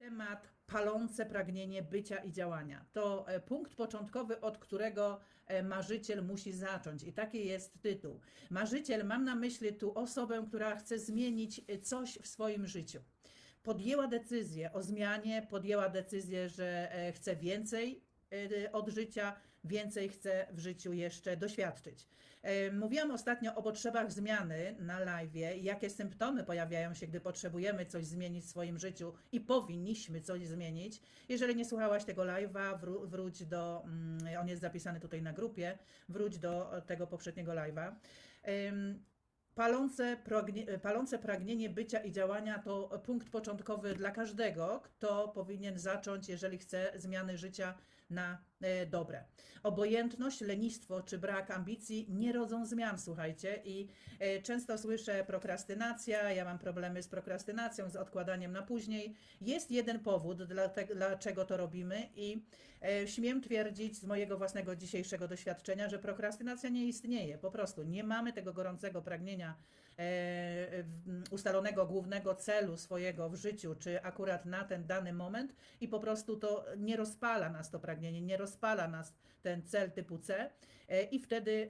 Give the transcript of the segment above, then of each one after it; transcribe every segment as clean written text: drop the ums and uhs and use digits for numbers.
Temat palące pragnienie bycia i działania. To punkt początkowy, od którego marzyciel musi zacząć. I taki jest tytuł. Marzyciel, mam na myśli tu osobę, która chce zmienić coś w swoim życiu. Podjęła decyzję o zmianie, podjęła decyzję, że chce więcej od życia, więcej chce w życiu jeszcze doświadczyć. Mówiłam ostatnio o potrzebach zmiany na live'ie, jakie symptomy pojawiają się, gdy potrzebujemy coś zmienić w swoim życiu i powinniśmy coś zmienić. Jeżeli nie słuchałaś tego live'a, wróć do, on jest zapisany tutaj na grupie, wróć do tego poprzedniego live'a. Palące pragnienie bycia i działania to punkt początkowy dla każdego, kto powinien zacząć, jeżeli chce zmiany życia na dobre. Obojętność, lenistwo czy brak ambicji nie rodzą zmian, słuchajcie. I często słyszę prokrastynacja, ja mam problemy z prokrastynacją, z odkładaniem na później. Jest jeden powód, dlaczego to robimy i śmiem twierdzić z mojego własnego dzisiejszego doświadczenia, że prokrastynacja nie istnieje. Po prostu nie mamy tego gorącego pragnienia, ustalonego głównego celu swojego w życiu, czy akurat na ten dany moment i po prostu to nie rozpala nas to pragnienie, nie rozpala nas ten cel typu C i wtedy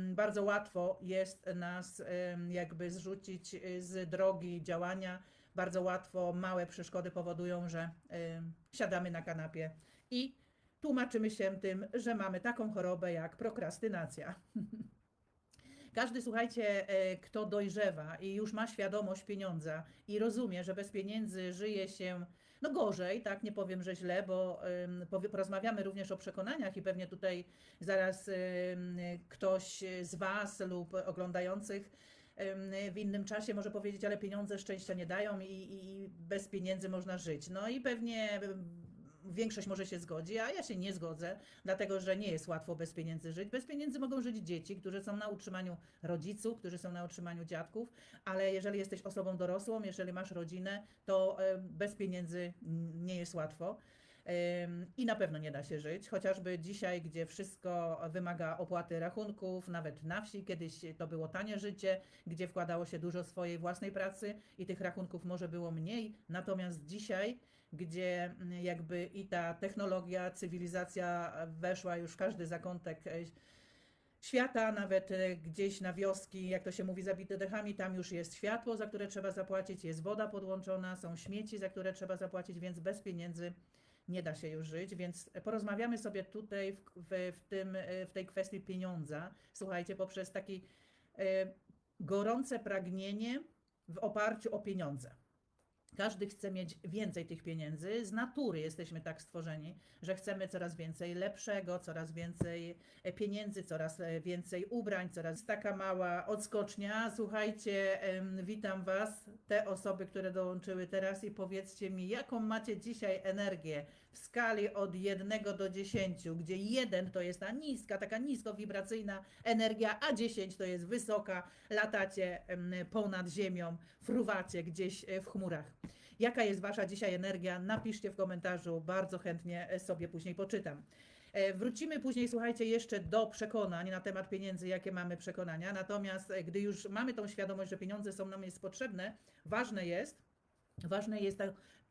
bardzo łatwo jest nas jakby zrzucić z drogi działania. Bardzo łatwo małe przeszkody powodują, że siadamy na kanapie i tłumaczymy się tym, że mamy taką chorobę jak prokrastynacja. Każdy, słuchajcie, kto dojrzewa i już ma świadomość pieniądza i rozumie, że bez pieniędzy żyje się no gorzej, tak, nie powiem, że źle, bo porozmawiamy również o przekonaniach i pewnie tutaj zaraz ktoś z Was lub oglądających w innym czasie może powiedzieć, ale pieniądze szczęścia nie dają i bez pieniędzy można żyć. No i pewnie większość może się zgodzi, a ja się nie zgodzę, dlatego że nie jest łatwo bez pieniędzy żyć. Bez pieniędzy mogą żyć dzieci, którzy są na utrzymaniu rodziców, którzy są na utrzymaniu dziadków, ale jeżeli jesteś osobą dorosłą, jeżeli masz rodzinę, to bez pieniędzy nie jest łatwo. I na pewno nie da się żyć, chociażby dzisiaj, gdzie wszystko wymaga opłaty rachunków, nawet na wsi, kiedyś to było tanie życie, gdzie wkładało się dużo swojej własnej pracy i tych rachunków może było mniej, natomiast dzisiaj, gdzie jakby i ta technologia, cywilizacja weszła już w każdy zakątek świata, nawet gdzieś na wioski, jak to się mówi, zabite dechami, tam już jest światło, za które trzeba zapłacić, jest woda podłączona, są śmieci, za które trzeba zapłacić, więc bez pieniędzy nie da się już żyć, więc porozmawiamy sobie tutaj w tej kwestii pieniądza, słuchajcie, poprzez takie gorące pragnienie w oparciu o pieniądze. Każdy chce mieć więcej tych pieniędzy. Z natury jesteśmy tak stworzeni, że chcemy coraz więcej lepszego, coraz więcej pieniędzy, coraz więcej ubrań, coraz taka mała odskocznia. Słuchajcie, witam Was, te osoby, które dołączyły teraz i powiedzcie mi, jaką macie dzisiaj energię w skali od 1 do 10, gdzie 1 to jest ta niska, taka niskowibracyjna energia, a 10 to jest wysoka, latacie ponad ziemią, fruwacie gdzieś w chmurach. Jaka jest Wasza dzisiaj energia? Napiszcie w komentarzu, bardzo chętnie sobie później poczytam. Wrócimy później, słuchajcie, jeszcze do przekonań na temat pieniędzy, jakie mamy przekonania. Natomiast gdy już mamy tą świadomość, że pieniądze są nam jest potrzebne, ważne jest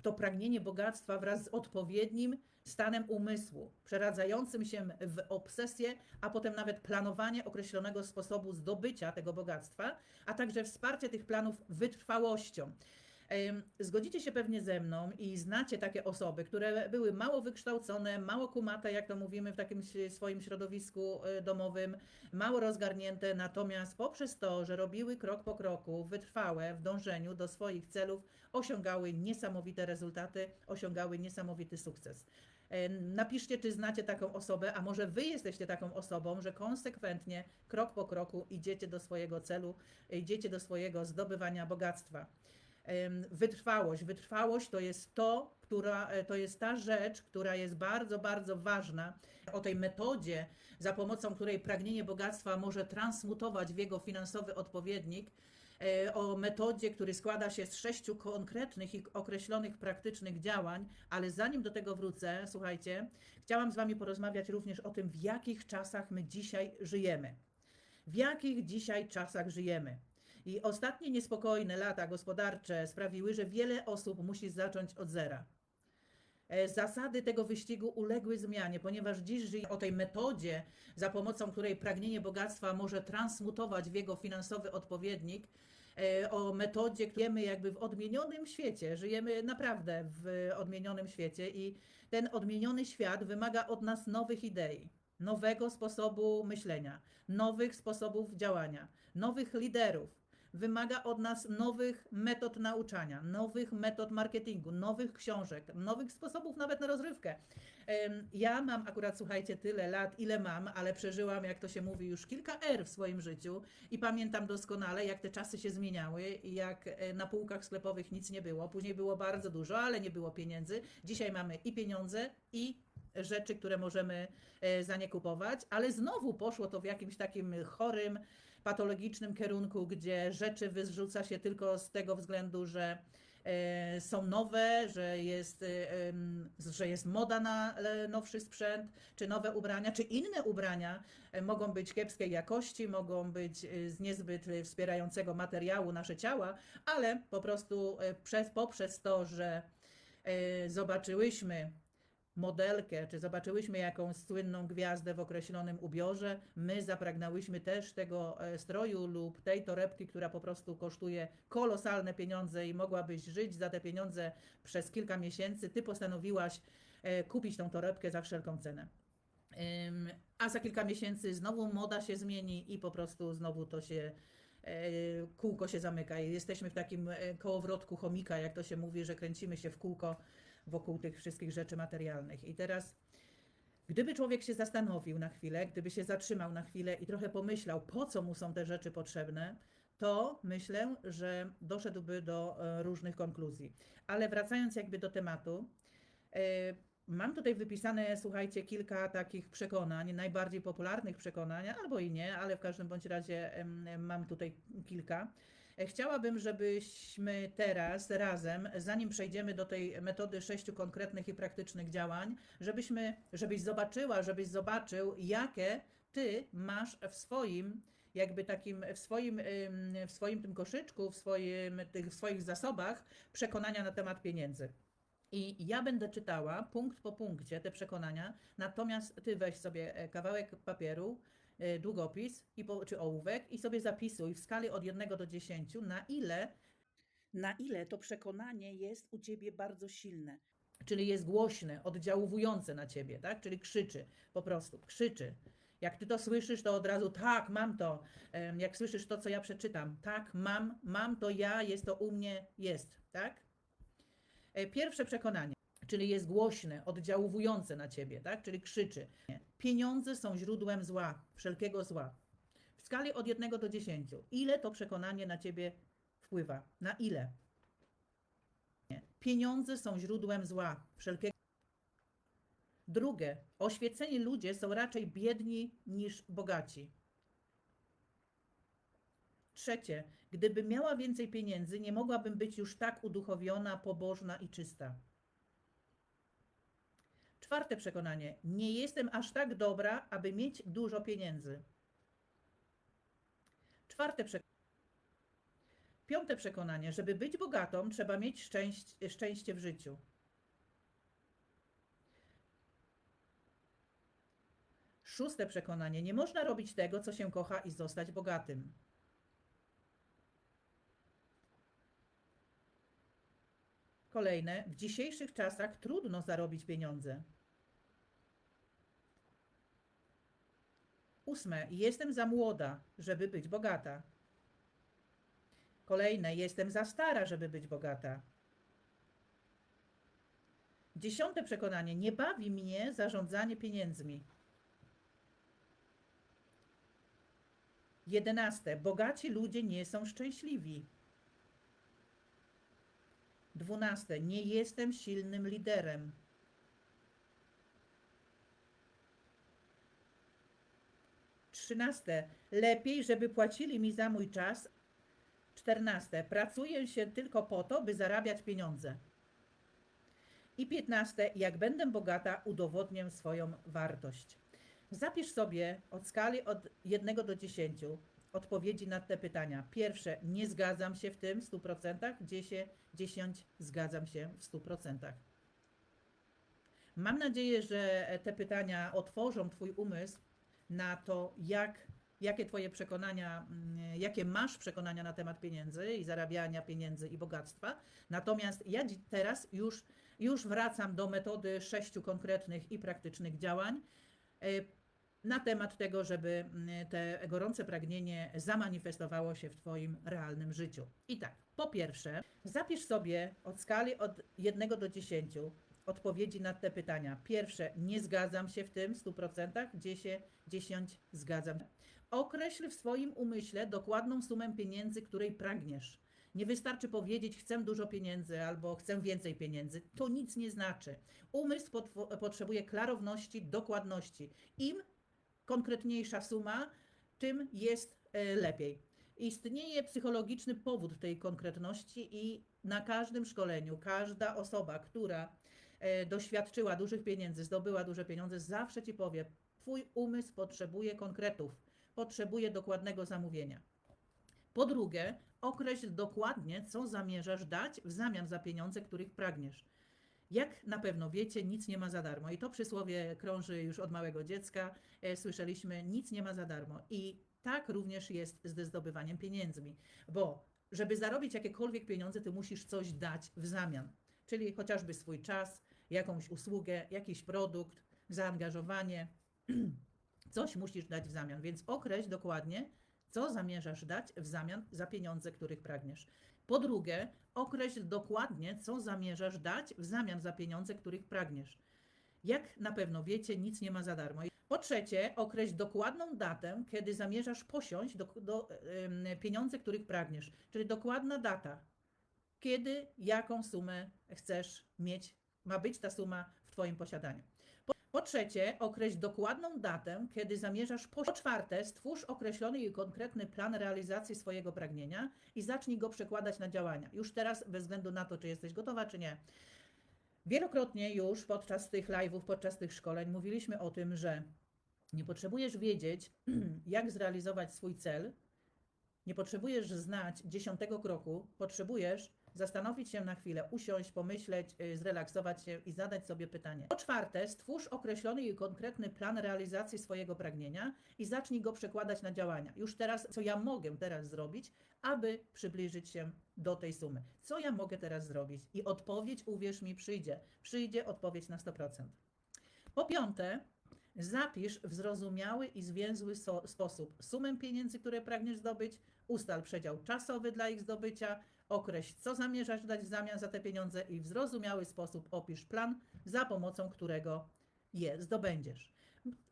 to pragnienie bogactwa wraz z odpowiednim stanem umysłu, przeradzającym się w obsesję, a potem nawet planowanie określonego sposobu zdobycia tego bogactwa, a także wsparcie tych planów wytrwałością. Zgodzicie się pewnie ze mną i znacie takie osoby, które były mało wykształcone, mało kumate, jak to mówimy w takim swoim środowisku domowym, mało rozgarnięte, natomiast poprzez to, że robiły krok po kroku, wytrwałe w dążeniu do swoich celów, osiągały niesamowite rezultaty, osiągały niesamowity sukces. Napiszcie, czy znacie taką osobę, a może Wy jesteście taką osobą, że konsekwentnie, krok po kroku idziecie do swojego celu, idziecie do swojego zdobywania bogactwa. Wytrwałość to jest ta rzecz, która jest bardzo, bardzo ważna. O tej metodzie, za pomocą której pragnienie bogactwa może transmutować w jego finansowy odpowiednik, o metodzie, który składa się z 6 konkretnych i określonych praktycznych działań, ale zanim do tego wrócę, słuchajcie, chciałam z Wami porozmawiać również o tym, w jakich czasach my dzisiaj żyjemy. W jakich dzisiaj czasach żyjemy. I ostatnie niespokojne lata gospodarcze sprawiły, że wiele osób musi zacząć od zera. Zasady tego wyścigu uległy zmianie, ponieważ dziś żyje o tej metodzie, za pomocą której pragnienie bogactwa może transmutować w jego finansowy odpowiednik, o metodzie, żyjemy jakby w odmienionym świecie, żyjemy naprawdę w odmienionym świecie i ten odmieniony świat wymaga od nas nowych idei, nowego sposobu myślenia, nowych sposobów działania, nowych liderów. Wymaga od nas nowych metod nauczania, nowych metod marketingu, nowych książek, nowych sposobów nawet na rozrywkę. Ja mam akurat, słuchajcie, tyle lat, ile mam, ale przeżyłam, jak to się mówi, już kilka er w swoim życiu i pamiętam doskonale, jak te czasy się zmieniały i jak na półkach sklepowych nic nie było. Później było bardzo dużo, ale nie było pieniędzy. Dzisiaj mamy i pieniądze, i rzeczy, które możemy za nie kupować, ale znowu poszło to w jakimś takim chorym, patologicznym kierunku, gdzie rzeczy wyrzuca się tylko z tego względu, że są nowe, że jest moda na nowszy sprzęt, czy nowe ubrania, czy inne ubrania mogą być kiepskiej jakości, mogą być z niezbyt wspierającego materiału nasze ciała, ale po prostu poprzez to, że zobaczyłyśmy modelkę, czy zobaczyłyśmy jakąś słynną gwiazdę w określonym ubiorze, my zapragnęłyśmy też tego stroju lub tej torebki, która po prostu kosztuje kolosalne pieniądze i mogłabyś żyć za te pieniądze przez kilka miesięcy. Ty postanowiłaś kupić tą torebkę za wszelką cenę. A za kilka miesięcy znowu moda się zmieni i po prostu znowu to się kółko się zamyka i jesteśmy w takim kołowrotku chomika, jak to się mówi, że kręcimy się w kółko wokół tych wszystkich rzeczy materialnych. I teraz, gdyby człowiek się zastanowił na chwilę, gdyby się zatrzymał na chwilę i trochę pomyślał, po co mu są te rzeczy potrzebne, to myślę, że doszedłby do różnych konkluzji. Ale wracając jakby do tematu, mam tutaj wypisane, słuchajcie, kilka takich przekonań, najbardziej popularnych przekonań, albo i nie, ale w każdym bądź razie mam tutaj kilka. Chciałabym, żebyśmy teraz razem, zanim przejdziemy do tej metody 6 konkretnych i praktycznych działań, żebyś zobaczyła, żebyś zobaczył, jakie ty masz w swoim, jakby takim, w swoim tym koszyczku, w swoich zasobach przekonania na temat pieniędzy. I ja będę czytała punkt po punkcie te przekonania, natomiast ty weź sobie kawałek papieru, długopis czy ołówek i sobie zapisuj w skali od 1 do 10, na ile to przekonanie jest u ciebie bardzo silne. Czyli jest głośne, oddziaływujące na ciebie, tak? Czyli krzyczy, po prostu krzyczy. Jak ty to słyszysz, to od razu tak, mam to. Jak słyszysz to, co ja przeczytam, tak, mam to ja, jest to u mnie, jest, tak? Pierwsze przekonanie, czyli jest głośne, oddziaływujące na ciebie, tak? Czyli krzyczy. Pieniądze są źródłem zła, wszelkiego zła. W skali od 1 do 10, ile to przekonanie na ciebie wpływa? Na ile? Pieniądze są źródłem zła, wszelkiego. Drugie, oświeceni ludzie są raczej biedni niż bogaci. Trzecie, gdyby miała więcej pieniędzy, nie mogłabym być już tak uduchowiona, pobożna i czysta. Czwarte przekonanie, nie jestem aż tak dobra, aby mieć dużo pieniędzy. Piąte przekonanie, żeby być bogatą, trzeba mieć szczęście w życiu. Szóste przekonanie, nie można robić tego, co się kocha i zostać bogatym. Kolejne, w dzisiejszych czasach trudno zarobić pieniądze. Ósme, jestem za młoda, żeby być bogata. Kolejne, jestem za stara, żeby być bogata. 10. przekonanie, nie bawi mnie zarządzanie pieniędzmi. 11. Bogaci ludzie nie są szczęśliwi. 12. Nie jestem silnym liderem. 13. Lepiej, żeby płacili mi za mój czas. 14. Pracuję się tylko po to, by zarabiać pieniądze. I 15. Jak będę bogata, udowodnię swoją wartość. Zapisz sobie od skali od 1 do 10 odpowiedzi na te pytania. Pierwsze, nie zgadzam się w tym w 100%. 10, zgadzam się w 100%. Mam nadzieję, że te pytania otworzą Twój umysł na to, jakie Twoje przekonania, jakie masz przekonania na temat pieniędzy i zarabiania pieniędzy i bogactwa. Natomiast ja teraz już wracam do metody 6 konkretnych i praktycznych działań na temat tego, żeby te gorące pragnienie zamanifestowało się w Twoim realnym życiu. I tak, po pierwsze, zapisz sobie od skali od 1 do 10 odpowiedzi na te pytania. Pierwsze, nie zgadzam się w tym w 100%, 10 zgadzam. Określ w swoim umyśle dokładną sumę pieniędzy, której pragniesz. Nie wystarczy powiedzieć, chcę dużo pieniędzy albo chcę więcej pieniędzy. To nic nie znaczy. Umysł potrzebuje klarowności, dokładności. Im konkretniejsza suma, tym jest lepiej. Istnieje psychologiczny powód tej konkretności i na każdym szkoleniu każda osoba, która doświadczyła dużych pieniędzy, zdobyła duże pieniądze, zawsze Ci powie, Twój umysł potrzebuje konkretów, potrzebuje dokładnego zamówienia. Po drugie, określ dokładnie, co zamierzasz dać w zamian za pieniądze, których pragniesz. Jak na pewno wiecie, nic nie ma za darmo. I to przysłowie krąży już od małego dziecka. Słyszeliśmy, nic nie ma za darmo. I tak również jest ze zdobywaniem pieniędzmi. Bo żeby zarobić jakiekolwiek pieniądze, ty musisz coś dać w zamian. Czyli chociażby swój czas, jakąś usługę, jakiś produkt, zaangażowanie. Coś musisz dać w zamian. Więc określ dokładnie, co zamierzasz dać w zamian za pieniądze, których pragniesz. Po drugie, określ dokładnie, co zamierzasz dać w zamian za pieniądze, których pragniesz. Jak na pewno wiecie, nic nie ma za darmo. Po trzecie, określ dokładną datę, kiedy zamierzasz posiąść pieniądze, których pragniesz. Czyli dokładna data, kiedy, jaką sumę chcesz mieć, ma być ta suma w Twoim posiadaniu. Po trzecie, określ dokładną datę, kiedy zamierzasz. Po czwarte, stwórz określony i konkretny plan realizacji swojego pragnienia i zacznij go przekładać na działania. Już teraz, bez względu na to, czy jesteś gotowa, czy nie. Wielokrotnie już podczas tych live'ów, podczas tych szkoleń mówiliśmy o tym, że nie potrzebujesz wiedzieć, jak zrealizować swój cel, nie potrzebujesz znać 10 kroku, potrzebujesz zastanowić się na chwilę, usiąść, pomyśleć, zrelaksować się i zadać sobie pytanie. Po czwarte, stwórz określony i konkretny plan realizacji swojego pragnienia i zacznij go przekładać na działania. Już teraz, co ja mogę teraz zrobić, aby przybliżyć się do tej sumy? Co ja mogę teraz zrobić? I odpowiedź, uwierz mi, przyjdzie. Przyjdzie odpowiedź na 100%. Po piąte, zapisz w zrozumiały i zwięzły sposób sumę pieniędzy, które pragniesz zdobyć, ustal przedział czasowy dla ich zdobycia, określ, co zamierzasz dać w zamian za te pieniądze i w zrozumiały sposób opisz plan, za pomocą którego je zdobędziesz.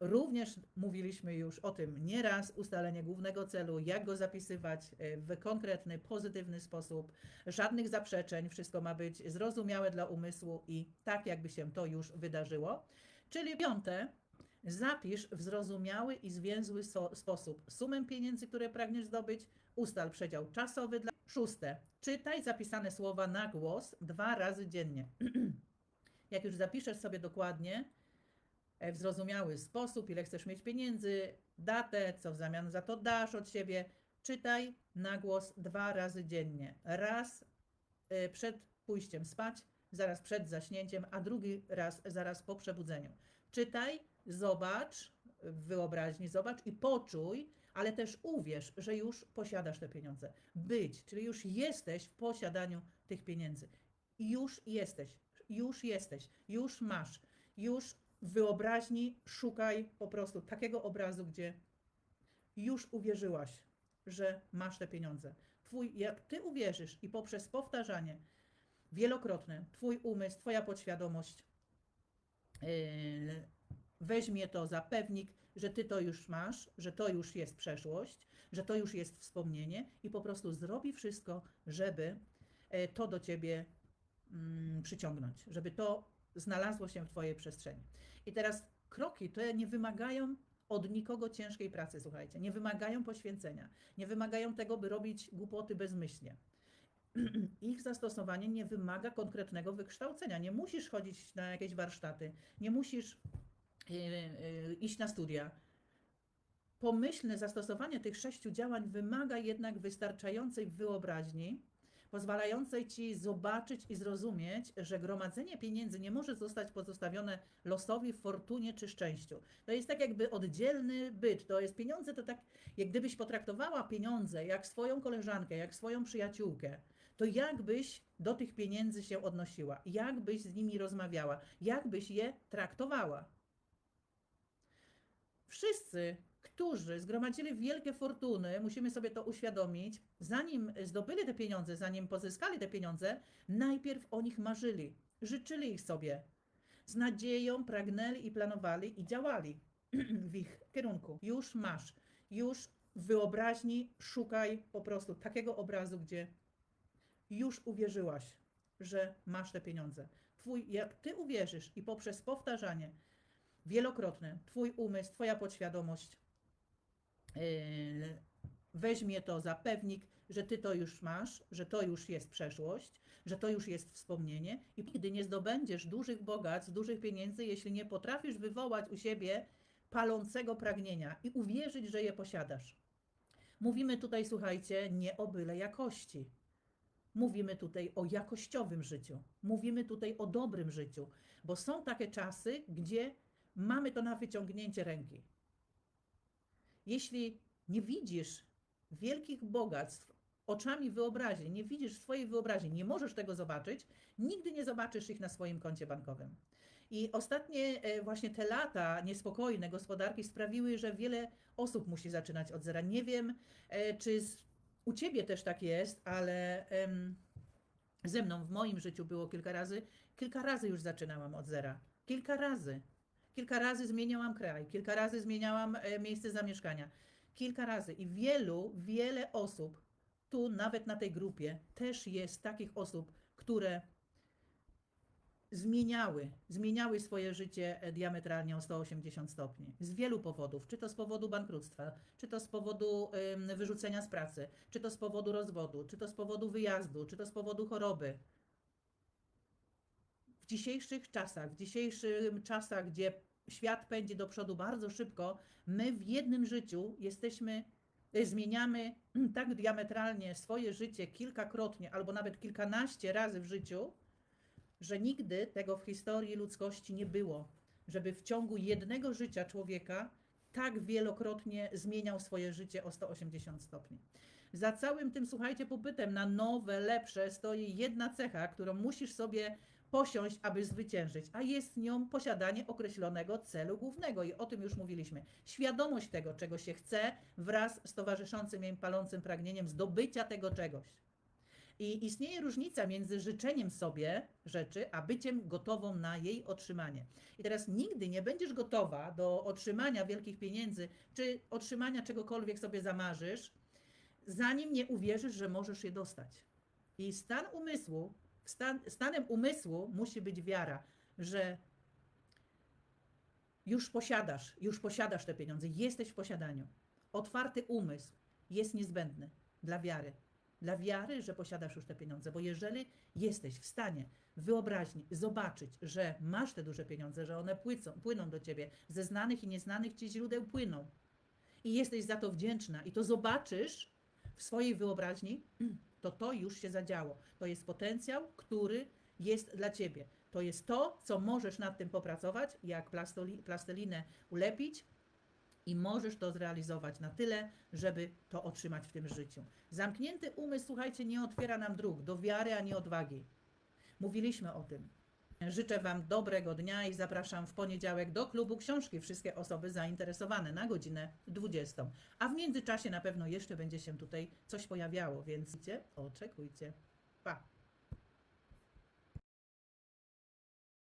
Również mówiliśmy już o tym nieraz, ustalenie głównego celu, jak go zapisywać w konkretny, pozytywny sposób, żadnych zaprzeczeń, wszystko ma być zrozumiałe dla umysłu i tak, jakby się to już wydarzyło. Czyli piąte, zapisz w zrozumiały i zwięzły sposób sumę pieniędzy, które pragniesz zdobyć, ustal przedział czasowy dla... Szóste, czytaj zapisane słowa na głos 2 razy dziennie. Jak już zapiszesz sobie dokładnie, w zrozumiały sposób, ile chcesz mieć pieniędzy, datę, co w zamian za to dasz od siebie, czytaj na głos 2 razy dziennie. Raz przed pójściem spać, zaraz przed zaśnięciem, a drugi raz zaraz po przebudzeniu. Czytaj, zobacz, w wyobraźni zobacz i poczuj, ale też uwierz, że już posiadasz te pieniądze. Być, czyli już jesteś w posiadaniu tych pieniędzy. Już jesteś, już masz, już w wyobraźni szukaj po prostu takiego obrazu, gdzie już uwierzyłaś, że masz te pieniądze. Jak ty uwierzysz i poprzez powtarzanie wielokrotne, twój umysł, twoja podświadomość weźmie to za pewnik, że ty to już masz, że to już jest przeszłość, że to już jest wspomnienie i po prostu zrobi wszystko, żeby to do ciebie przyciągnąć, żeby to znalazło się w twojej przestrzeni. I teraz kroki te nie wymagają od nikogo ciężkiej pracy, słuchajcie, nie wymagają poświęcenia, nie wymagają tego, by robić głupoty bezmyślnie. Ich zastosowanie nie wymaga konkretnego wykształcenia. Nie musisz chodzić na jakieś warsztaty, nie musisz iść na studia. Pomyślne zastosowanie tych 6 działań wymaga jednak wystarczającej wyobraźni, pozwalającej Ci zobaczyć i zrozumieć, że gromadzenie pieniędzy nie może zostać pozostawione losowi, fortunie czy szczęściu. To jest tak jakby oddzielny byt. To jest pieniądze, to tak jak gdybyś potraktowała pieniądze jak swoją koleżankę, jak swoją przyjaciółkę, to jakbyś do tych pieniędzy się odnosiła, jakbyś z nimi rozmawiała, jakbyś je traktowała. Wszyscy, którzy zgromadzili wielkie fortuny, musimy sobie to uświadomić, zanim zdobyli te pieniądze, zanim pozyskali te pieniądze, najpierw o nich marzyli, życzyli ich sobie. Z nadzieją pragnęli i planowali i działali w ich kierunku. Już masz, już w wyobraźni szukaj po prostu takiego obrazu, gdzie już uwierzyłaś, że masz te pieniądze. Jak Ty uwierzysz i poprzez powtarzanie wielokrotne, Twój umysł, Twoja podświadomość weźmie to za pewnik, że Ty to już masz, że to już jest przeszłość, że to już jest wspomnienie i nigdy nie zdobędziesz dużych bogactw, dużych pieniędzy, jeśli nie potrafisz wywołać u siebie palącego pragnienia i uwierzyć, że je posiadasz. Mówimy tutaj, słuchajcie, nie o byle jakości. Mówimy tutaj o jakościowym życiu. Mówimy tutaj o dobrym życiu, bo są takie czasy, gdzie mamy to na wyciągnięcie ręki. Jeśli nie widzisz wielkich bogactw oczami wyobraźni, nie widzisz swojej wyobraźni, nie możesz tego zobaczyć, nigdy nie zobaczysz ich na swoim koncie bankowym. I ostatnie właśnie te lata niespokojne gospodarki sprawiły, że wiele osób musi zaczynać od zera. Nie wiem, czy u Ciebie też tak jest, ale ze mną w moim życiu było kilka razy już zaczynałam od zera. Kilka razy. Kilka razy zmieniałam kraj, kilka razy zmieniałam miejsce zamieszkania. Kilka razy i wiele osób, tu nawet na tej grupie, też jest takich osób, które zmieniały swoje życie diametralnie o 180 stopni. Z wielu powodów. Czy to z powodu bankructwa, czy to z powodu wyrzucenia z pracy, czy to z powodu rozwodu, czy to z powodu wyjazdu, czy to z powodu choroby. W dzisiejszych czasach, gdzie świat pędzi do przodu bardzo szybko, my w jednym życiu zmieniamy tak diametralnie swoje życie kilkakrotnie albo nawet kilkanaście razy w życiu, że nigdy tego w historii ludzkości nie było, żeby w ciągu jednego życia człowieka tak wielokrotnie zmieniał swoje życie o 180 stopni. Za całym tym, słuchajcie, popytem na nowe, lepsze stoi jedna cecha, którą musisz sobie posiąść, aby zwyciężyć, a jest nią posiadanie określonego celu głównego i o tym już mówiliśmy. Świadomość tego, czego się chce wraz z towarzyszącym jej palącym pragnieniem zdobycia tego czegoś. I istnieje różnica między życzeniem sobie rzeczy, a byciem gotową na jej otrzymanie. I teraz nigdy nie będziesz gotowa do otrzymania wielkich pieniędzy, czy otrzymania czegokolwiek sobie zamarzysz, zanim nie uwierzysz, że możesz je dostać. I stanem umysłu musi być wiara, że już posiadasz te pieniądze, jesteś w posiadaniu. Otwarty umysł jest niezbędny dla wiary. Dla wiary, że posiadasz już te pieniądze, bo jeżeli jesteś w stanie wyobraźni zobaczyć, że masz te duże pieniądze, że one płyną do ciebie, ze znanych i nieznanych ci źródeł płyną i jesteś za to wdzięczna i to zobaczysz w swojej wyobraźni, to już się zadziało. To jest potencjał, który jest dla ciebie. To jest to, co możesz nad tym popracować, jak plastelinę ulepić, i możesz to zrealizować na tyle, żeby to otrzymać w tym życiu. Zamknięty umysł, słuchajcie, nie otwiera nam dróg do wiary ani odwagi. Mówiliśmy o tym. Życzę Wam dobrego dnia i zapraszam w poniedziałek do klubu książki wszystkie osoby zainteresowane na godzinę 20. A w międzyczasie na pewno jeszcze będzie się tutaj coś pojawiało, więc oczekujcie. Pa!